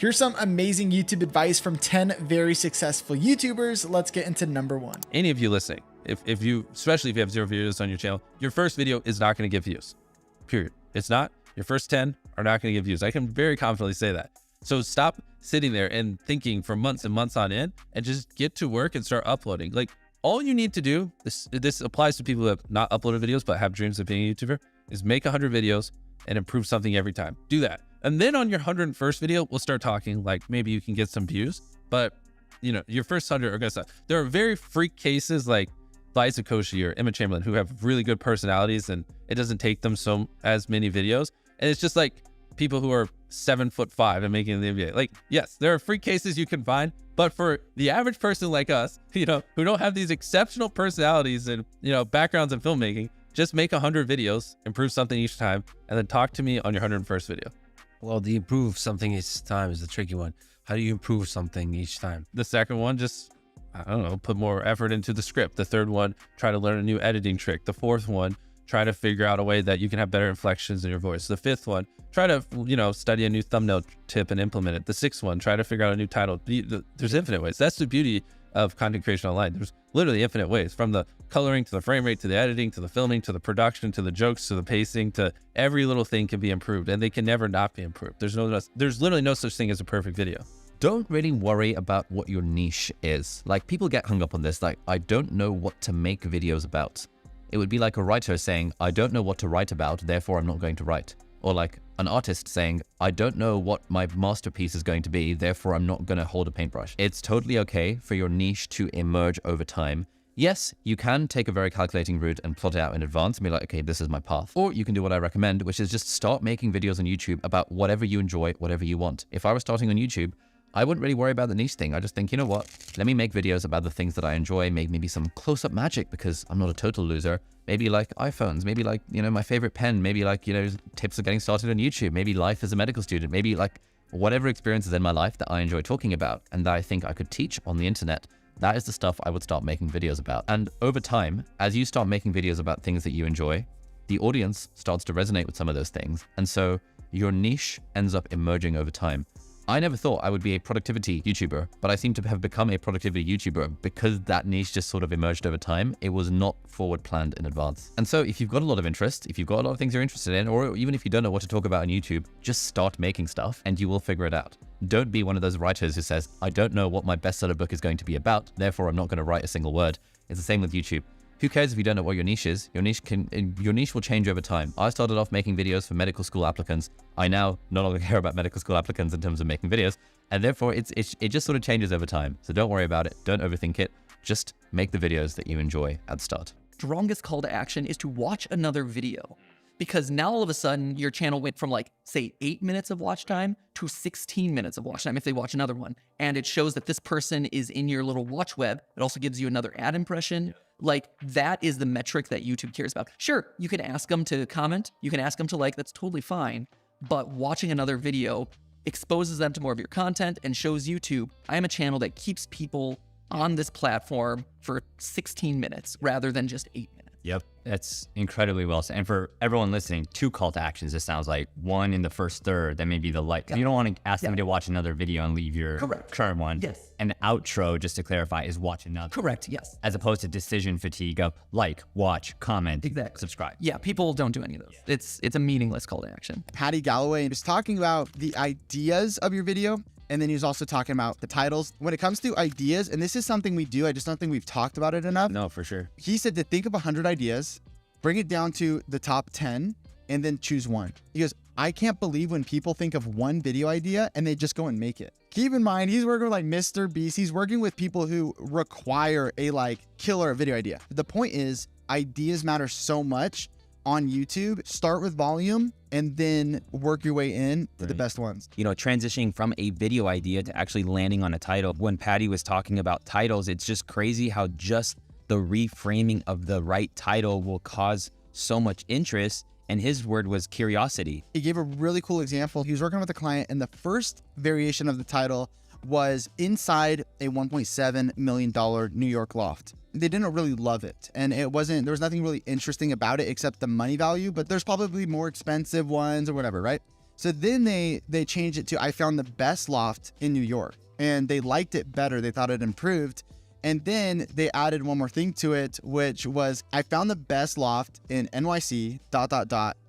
Here's some amazing YouTube advice from 10 very successful YouTubers. Let's get into number 1. Any of you listening, if you, especially if you have 0 videos on your channel, your first video is not going to get views, period. It's not. Your first 10 are not going to get views. I can very confidently say that. So stop sitting there and thinking for months and months on end and just get to work and start uploading. Like, all you need to do, this applies to people who have not uploaded videos but have dreams of being a YouTuber, is make 100 videos and improve something every time. Do that. And then on your 101st video, we'll start talking like maybe you can get some views, but you know, your first 100 are gonna suck. There are very freak cases like Liza Koshy or Emma Chamberlain who have really good personalities and it doesn't take them as many videos. And it's just like people who are 7'5" and making the NBA. Like, yes, there are freak cases you can find, but for the average person like us, you know, who don't have these exceptional personalities and, you know, backgrounds in filmmaking, just make 100 videos, improve something each time, and then talk to me on your 101st video. Well, the improve something each time is the tricky one. How do you improve something each time? The second one, just, I don't know, put more effort into the script. The third one, try to learn a new editing trick. The fourth one, try to figure out a way that you can have better inflections in your voice. The fifth one, try to, you know, study a new thumbnail tip and implement it. The sixth one, try to figure out a new title. There's infinite ways. That's the beauty of content creation online. There's literally infinite ways, from the coloring to the frame rate, to the editing, to the filming, to the production, to the jokes, to the pacing, to every little thing can be improved, and they can never not be improved. There's literally no such thing as a perfect video. Don't really worry about what your niche is. Like, people get hung up on this, like, I don't know what to make videos about. It would be like a writer saying, I don't know what to write about, therefore I'm not going to write. Or like an artist saying, I don't know what my masterpiece is going to be, therefore I'm not going to hold a paintbrush. It's totally okay for your niche to emerge over time. Yes, you can take a very calculating route and plot it out in advance and be like, okay, this is my path. Or you can do what I recommend, which is just start making videos on YouTube about whatever you enjoy, whatever you want. If I was starting on YouTube, I wouldn't really worry about the niche thing. I just think, you know what? Let me make videos about the things that I enjoy, maybe some close-up magic because I'm not a total loser. Maybe like iPhones, maybe like, you know, my favorite pen, maybe like, you know, tips of getting started on YouTube, maybe life as a medical student, maybe like whatever experiences in my life that I enjoy talking about and that I think I could teach on the internet. That is the stuff I would start making videos about. And over time, as you start making videos about things that you enjoy, the audience starts to resonate with some of those things. And so your niche ends up emerging over time. I never thought I would be a productivity YouTuber, but I seem to have become a productivity YouTuber because that niche just sort of emerged over time. It was not forward planned in advance. And so if you've got a lot of interest, if you've got a lot of things you're interested in, or even if you don't know what to talk about on YouTube, just start making stuff and you will figure it out. Don't be one of those writers who says, I don't know what my bestseller book is going to be about, therefore I'm not going to write a single word. It's the same with YouTube. Who cares if you don't know what your niche is? Your niche will change over time. I started off making videos for medical school applicants. I now no longer care about medical school applicants in terms of making videos, and therefore it just sort of changes over time. So don't worry about it. Don't overthink it. Just make the videos that you enjoy at the start. Strongest call to action is to watch another video, because now all of a sudden your channel went from like, say, 8 minutes of watch time to 16 minutes of watch time if they watch another one. And it shows that this person is in your little watch web. It also gives you another ad impression. Like, that is the metric that YouTube cares about. Sure, you can ask them to comment, you can ask them to like, that's totally fine. But watching another video exposes them to more of your content and shows YouTube, I am a channel that keeps people on this platform for 16 minutes rather than just 8 minutes. Yep, that's incredibly well said. And for everyone listening, 2 call to actions, it sounds like. One in the first third, that may be the like. Yeah. You don't want to ask them to watch another video and leave your current one. Yes. And the outro, just to clarify, is watch another. Correct, yes. As opposed to decision fatigue of like, watch, comment, subscribe. Yeah, people don't do any of those. Yeah. It's a meaningless call to action. Patty Galloway was talking about the ideas of your video, and then he was also talking about the titles. When it comes to ideas, and this is something we do, I just don't think we've talked about it enough. No, for sure. He said to think of 100 ideas, bring it down to the top 10, and then choose one. He goes, I can't believe when people think of one video idea and they just go and make it. Keep in mind, he's working with like Mr. Beast. He's working with people who require a like killer video idea. The point is, ideas matter so much on YouTube. Start with volume and then work your way in to the best ones. You know, transitioning from a video idea to actually landing on a title. When Patty was talking about titles, it's just crazy how just the reframing of the right title will cause so much interest. And his word was curiosity. He gave a really cool example. He was working with a client and the first variation of the title was inside a $1.7 million New York loft. They didn't really love it. And there was nothing really interesting about it except the money value, but there's probably more expensive ones or whatever, right? So then they changed it to, I found the best loft in New York, and they liked it better. They thought it improved. And then they added one more thing to it, which was, I found the best loft in NYC, ...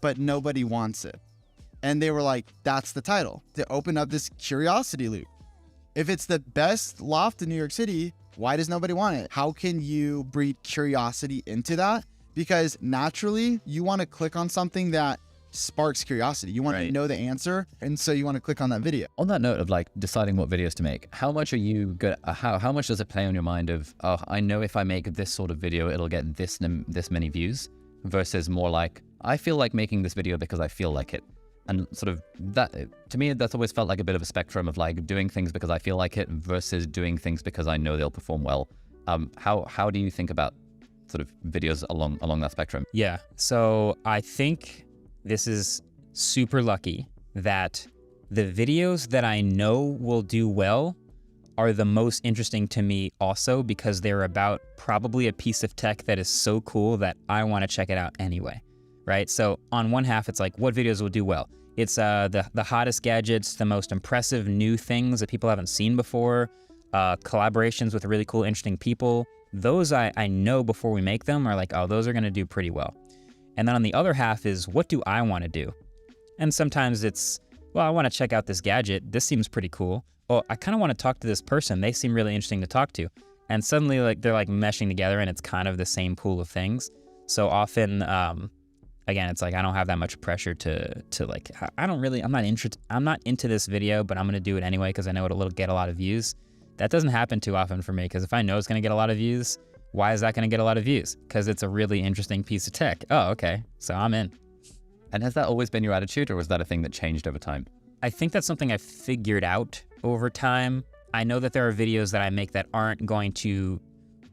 but nobody wants it. And they were like, that's the title, to open up this curiosity loop. If it's the best loft in New York City, why does nobody want it? How can you breed curiosity into that? Because naturally, you want to click on something that sparks curiosity. You want to know the answer, and so you want to click on that video. On that note of like deciding what videos to make, how much are you good? How much does it play on your mind of, oh, I know if I make this sort of video, it'll get this many views, versus more like, I feel like making this video because I feel like it. And sort of that, to me, that's always felt like a bit of a spectrum of like doing things because I feel like it versus doing things because I know they'll perform well. How do you think about sort of videos along that spectrum? Yeah, so I think this is super lucky that the videos that I know will do well are the most interesting to me also, because they're about probably a piece of tech that is so cool that I want to check it out anyway, right? So on one half, it's like, what videos will do well? It's the hottest gadgets, the most impressive new things that people haven't seen before, collaborations with really cool, interesting people. Those I know before we make them are like, oh, those are going to do pretty well. And then on the other half is, what do I want to do? And sometimes it's, well, I want to check out this gadget. This seems pretty cool. Oh, I kind of want to talk to this person. They seem really interesting to talk to. And suddenly like they're like meshing together and it's kind of the same pool of things. So often, again, it's like, I don't have that much pressure to like, I'm not into this video, but I'm going to do it anyway because I know it'll get a lot of views. That doesn't happen too often for me, because if I know it's going to get a lot of views, why is that going to get a lot of views? Because it's a really interesting piece of tech. Oh, okay. So I'm in. And has that always been your attitude, or was that a thing that changed over time? I think that's something I've figured out over time. I know that there are videos that I make that aren't going to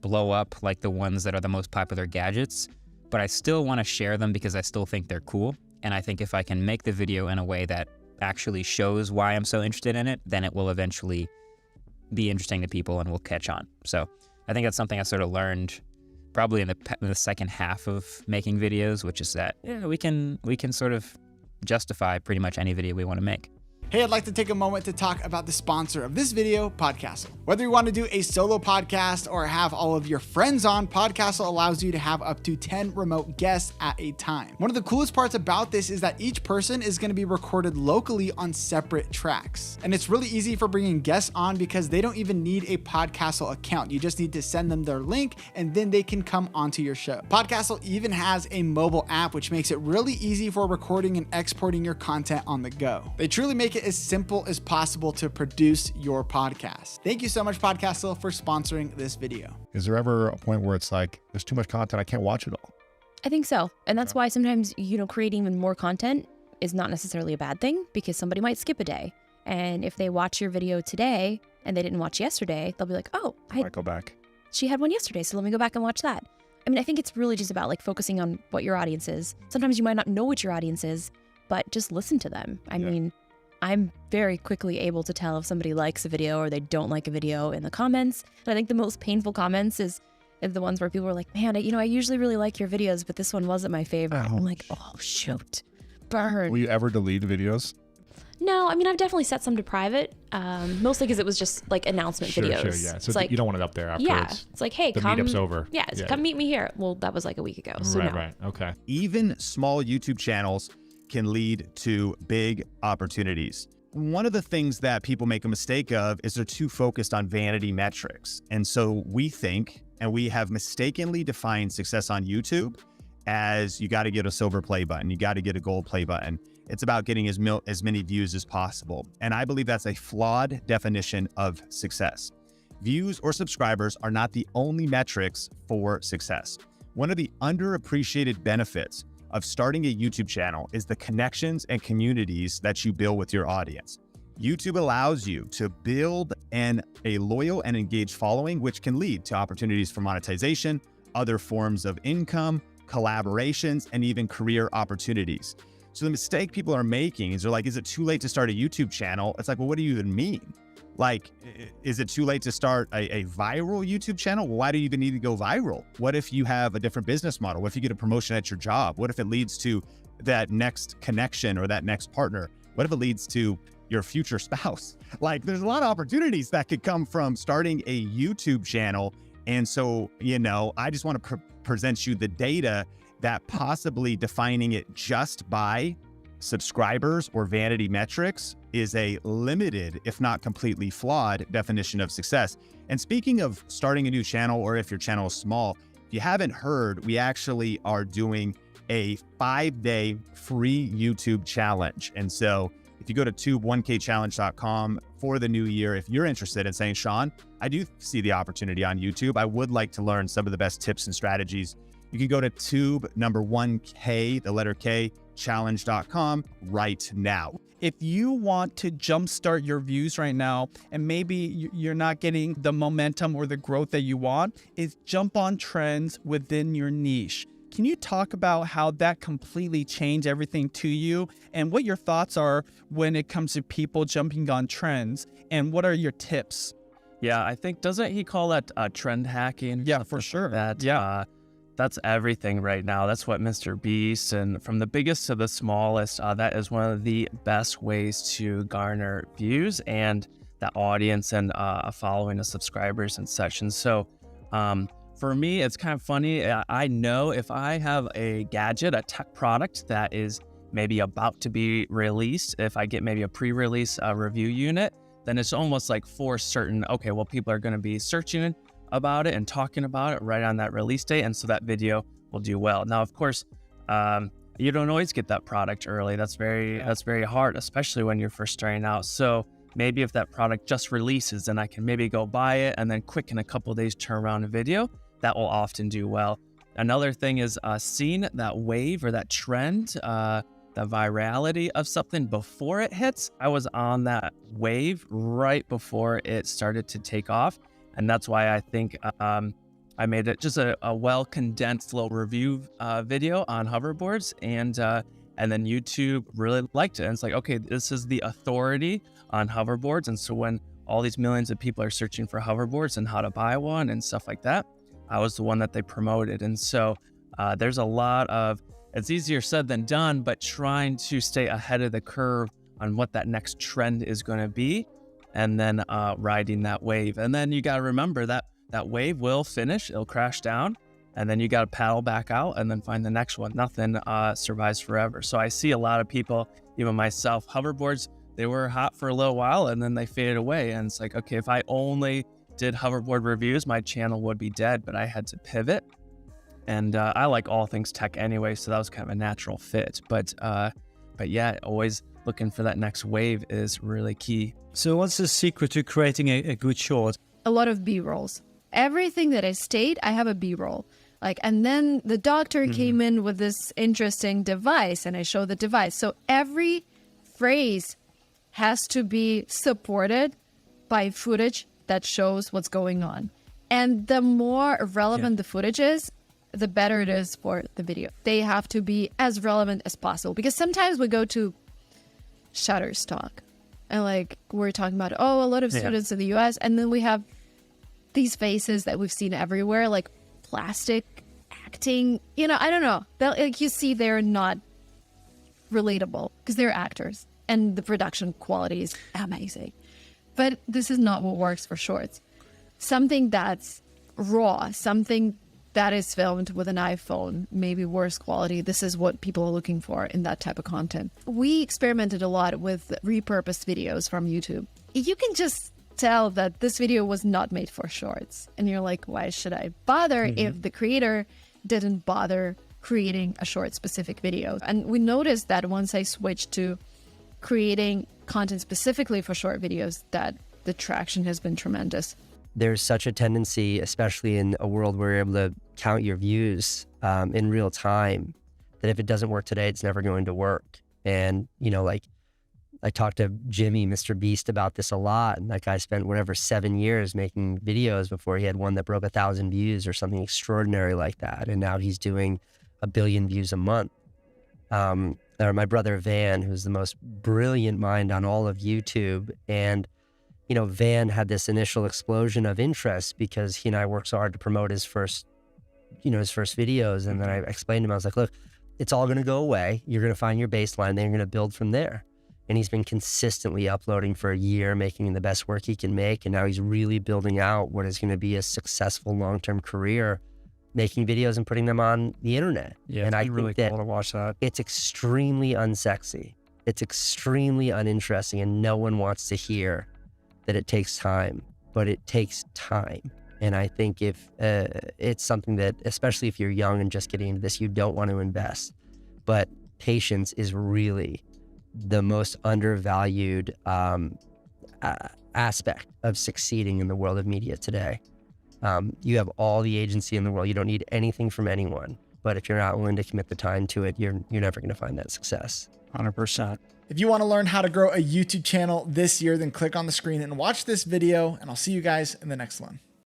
blow up like the ones that are the most popular gadgets, but I still want to share them because I still think they're cool. And I think if I can make the video in a way that actually shows why I'm so interested in it, then it will eventually be interesting to people and will catch on. So I think that's something I sort of learned probably in the second half of making videos, which is that we can sort of justify pretty much any video we want to make. Hey, I'd like to take a moment to talk about the sponsor of this video, Podcastle. Whether you want to do a solo podcast or have all of your friends on, Podcastle allows you to have up to 10 remote guests at a time. One of the coolest parts about this is that each person is going to be recorded locally on separate tracks. And it's really easy for bringing guests on because they don't even need a Podcastle account. You just need to send them their link and then they can come onto your show. Podcastle even has a mobile app, which makes it really easy for recording and exporting your content on the go. They truly make it as simple as possible to produce your podcast. Thank you so much, Podcastle, for sponsoring this video. Is there ever a point where it's like, there's too much content, I can't watch it all? I think so. And that's why sometimes, creating even more content is not necessarily a bad thing, because somebody might skip a day. And if they watch your video today and they didn't watch yesterday, they'll be like, oh, I might go back. She had one yesterday, so let me go back and watch that. I mean, I think it's really just about like focusing on what your audience is. Sometimes you might not know what your audience is, but just listen to them. I mean, I'm very quickly able to tell if somebody likes a video or they don't like a video in the comments. And I think the most painful comments is the ones where people are like, man, I usually really like your videos, but this one wasn't my favorite. Ouch. I'm like, oh, shoot. Burn. Will you ever delete videos? No, I mean, I've definitely set some to private, mostly because it was just like announcement videos. Sure, yeah. So it's like, you don't want it up there afterwards. Yeah, it's like, hey, the come. meetup's over. Yeah, come meet me here. Well, that was like a week ago, so no. Right, okay. Even small YouTube channels can lead to big opportunities. One of the things that people make a mistake of is they're too focused on vanity metrics. And so we think, and we have mistakenly defined success on YouTube as you got to get a silver play button, you got to get a gold play button. It's about getting as many views as possible. And I believe that's a flawed definition of success. Views or subscribers are not the only metrics for success. One of the underappreciated benefits of starting a YouTube channel is the connections and communities that you build with your audience. YouTube allows you to build a loyal and engaged following, which can lead to opportunities for monetization, other forms of income, collaborations, and even career opportunities. So the mistake people are making is they're like, is it too late to start a YouTube channel? It's like, well, what do you even mean? Like, is it too late to start a viral YouTube channel? Well, why do you even need to go viral? What if you have a different business model? What if you get a promotion at your job? What if it leads to that next connection or that next partner? What if it leads to your future spouse? Like, there's a lot of opportunities that could come from starting a YouTube channel. And so, I just want to present you the data that possibly defining it just by subscribers or vanity metrics is a limited, if not completely flawed, definition of success. And speaking of starting a new channel, or if your channel is small, if you haven't heard, we actually are doing a 5-day free YouTube challenge. And so if you go to tube1kchallenge.com for the new year, if you're interested in saying, Sean, I do see the opportunity on YouTube, I would like to learn some of the best tips and strategies, you can go to tube1k, the letter K, challenge.com right now. If you want to jumpstart your views right now, and maybe you're not getting the momentum or the growth that you want, is jump on trends within your niche. Can you talk about how that completely changed everything to you, and what your thoughts are when it comes to people jumping on trends, and what are your tips? Yeah, I think, doesn't he call that trend hacking? Yeah, for sure. That's everything right now. That's what Mr. Beast, and from the biggest to the smallest, that is one of the best ways to garner views and that audience and a following of subscribers and such. And so for me, it's kind of funny. I know if I have a gadget, a tech product that is maybe about to be released, if I get maybe a pre-release review unit, then it's almost like for certain, okay, well, people are going to be searching about it and talking about it right on that release date, and so that video will do well. Now, of course, you don't always get that product early. That's very hard, especially when you're first starting out. So maybe if that product just releases, then I can maybe go buy it and then quick in a couple of days turn around a video. That will often do well. Another thing is seeing that wave or that trend, the virality of something before it hits. I was on that wave right before it started to take off. And that's why I think I made it just a well-condensed little review video on hoverboards, and then YouTube really liked it. And it's like, okay, this is the authority on hoverboards. And so when all these millions of people are searching for hoverboards and how to buy one and stuff like that, I was the one that they promoted. And so there's a lot of, it's easier said than done, but trying to stay ahead of the curve on what that next trend is going to be, and then riding that wave. And then you got to remember that that wave will finish, it'll crash down, and then you got to paddle back out and then find the next one. Nothing survives forever. So I see a lot of people, even myself, hoverboards, they were hot for a little while and then they faded away. And it's like, okay, if I only did hoverboard reviews, my channel would be dead, but I had to pivot. And I like all things tech anyway, so that was kind of a natural fit. But yeah, always looking for that next wave is really key. So what's the secret to creating a good short? A lot of B-rolls. Everything that I state, I have a B-roll. And then the doctor came in with this interesting device, and I show the device. So every phrase has to be supported by footage that shows what's going on. And the more relevant the footage is, the better it is for the video. They have to be as relevant as possible, because sometimes we go to Shutterstock and we're talking about, a lot of students in the US, and then we have these faces that we've seen everywhere, like plastic acting, I don't know. You see, they're not relatable because they're actors and the production quality is amazing. But this is not what works for shorts. Something that's raw, something that is filmed with an iPhone, maybe worse quality. This is what people are looking for in that type of content. We experimented a lot with repurposed videos from YouTube. You can just tell that this video was not made for shorts. And you're like, why should I bother if the creator didn't bother creating a short specific video? And we noticed that once I switched to creating content specifically for short videos, that the traction has been tremendous. There's such a tendency, especially in a world where you're able to count your views in real time, that if it doesn't work today, it's never going to work. And, I talked to Jimmy, Mr. Beast, about this a lot. And that guy spent 7 years making videos before he had one that broke 1,000 views or something extraordinary like that. And now he's doing 1 billion views a month. Or my brother Van, who's the most brilliant mind on all of YouTube. And Van had this initial explosion of interest because he and I worked so hard to promote his first videos. And then I explained to him, I was like, look, it's all going to go away. You're going to find your baseline, then you're going to build from there. and he's been consistently uploading for a year, making the best work he can make. And now he's really building out what is going to be a successful long-term career, making videos and putting them on the internet. Yeah, and I it's really think cool to watch that. it's extremely unsexy. It's extremely uninteresting, and no one wants to hear that it takes time, but it takes time. And I think if it's something that, especially if you're young and just getting into this, you don't want to invest. But patience is really the most undervalued aspect of succeeding in the world of media today. You have all the agency in the world. You don't need anything from anyone. But if you're not willing to commit the time to it, you're never going to find that success. 100%. If you want to learn how to grow a YouTube channel this year, then click on the screen and watch this video, and I'll see you guys in the next one.